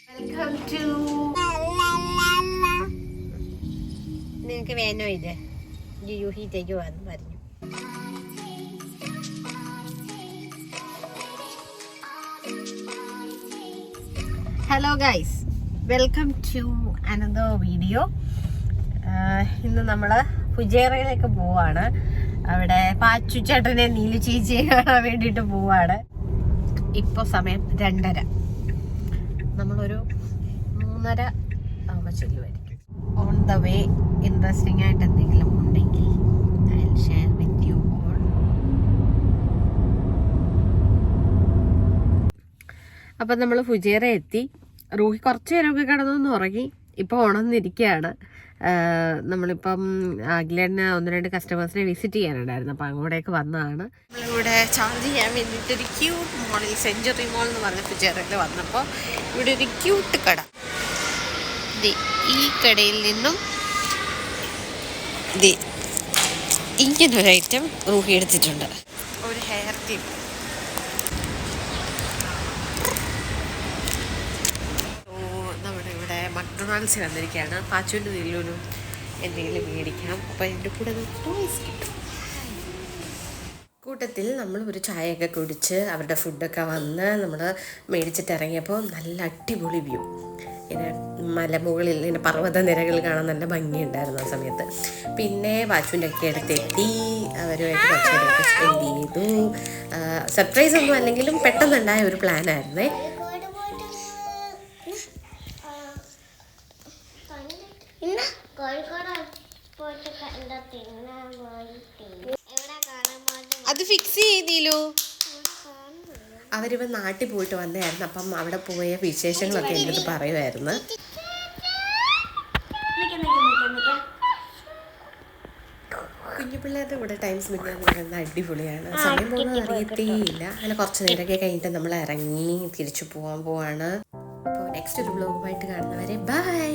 Welcome to നിനക്ക് വേണോ ഇത് യൂഹിത്തേക്ക് വന്ന് പറഞ്ഞു. Hello guys, welcome to another video. ഇന്ന് നമ്മൾ ഫുജേറയിലേക്ക് പോവാണ്. അവിടെ പാച്ചു ചേട്ടനെ നീലു ചേച്ചിയെ കാണാൻ വേണ്ടിയിട്ട് പോവാണ്. ഇപ്പോൾ സമയം 2:30. നമ്മളൊരു 3:30 ആകുമ്പോൾ ചെല്ലുമായിരിക്കും. ഓൺ ദ വേ ഇൻട്രസ്റ്റിംഗ് ആയിട്ട് എന്തെങ്കിലും ഉണ്ടെങ്കിൽ I will share with you all. അപ്പം നമ്മൾ ഫുജേറ എത്തി. റൂഹി കുറച്ച് നേരമൊക്കെ കിടന്നൊന്ന് ഉറങ്ങി. ഇപ്പോൾ ഉണർന്നിരിക്കുകയാണ്. നമ്മളിപ്പം അഖിലേട്ടന് 1-2 കസ്റ്റമേഴ്സിനെ വിസിറ്റ് ചെയ്യാനുണ്ടായിരുന്നു. അപ്പം അങ്ങോട്ടേക്ക് വന്നതാണ്. നമ്മളിവിടെ ചാർജ് ചെയ്യാൻ വേണ്ടിയിട്ടൊരു ക്യൂട്ട് മോളിൽ സെഞ്ചുറി മോൾ എന്ന് പറഞ്ഞ ഫുജേറയിൽ വന്നപ്പോൾ ഇവിടെ ഒരു ക്യൂട്ട് കട. ഈ കടയിൽ നിന്നും ഇങ്ങനൊരു ഐറ്റം റൂഹി എടുത്തിട്ടുണ്ട്. ഒരു ഹെയർ ക്ലിപ്പ്. മക്ഡൊണാൾഡ്സിൽ വന്നിരിക്കുകയാണ്. പാച്ചുവിൻ്റെ നീലൂനും എന്തെങ്കിലും മേടിക്കണം. അപ്പോൾ എൻ്റെ കൂടെ ടോയ്സ് കിട്ടും. കൂട്ടത്തിൽ നമ്മൾ ഒരു ചായയൊക്കെ കുടിച്ച് അവരുടെ ഫുഡൊക്കെ വന്ന് നമ്മൾ മേടിച്ചിട്ട് ഇറങ്ങിയപ്പോൾ നല്ല അടിപൊളി വ്യൂ. ഇങ്ങനെ മലമുകളിൽ ഇങ്ങനെ പർവ്വത നിരകൾ കാണാൻ നല്ല ഭംഗിയുണ്ടായിരുന്നു ആ സമയത്ത്. പിന്നെ പാച്ചുവിൻ്റെ ഒക്കെ അടുത്തെത്തി. അവരുമായിട്ട് കുറച്ച് നേരമൊക്കെ സ്പെൻഡ് ചെയ്തു. സർപ്രൈസ് ഒന്നും അല്ലെങ്കിലും പെട്ടെന്നുണ്ടായ ഒരു പ്ലാനായിരുന്നേ. അത് ഫിക്സ് ചെയ്തില്ലോ. അവരിപ്പോൾ നാട്ടിൽ പോയിട്ട് വന്നതായിരുന്നു. അപ്പം അവിടെ പോയ വിശേഷങ്ങളൊക്കെ എന്നിട്ട് പറയുമായിരുന്നു. കുഞ്ഞു പിള്ളേരുടെ കൂടെ ടൈം സ്പെൻഡ് ചെയ്യാൻ പറയുന്നത് അടിപൊളിയാണ്. സമയം പോകുന്നത് അറിയത്തേയില്ല. അങ്ങനെ കുറച്ച് നേരമൊക്കെ കഴിഞ്ഞിട്ട് നമ്മൾ ഇറങ്ങി തിരിച്ചു പോവാണ്. അപ്പോൾ നെക്സ്റ്റ് ഒരു വ്ലോഗുമായിട്ട് കാണുന്നവരെ ബൈ.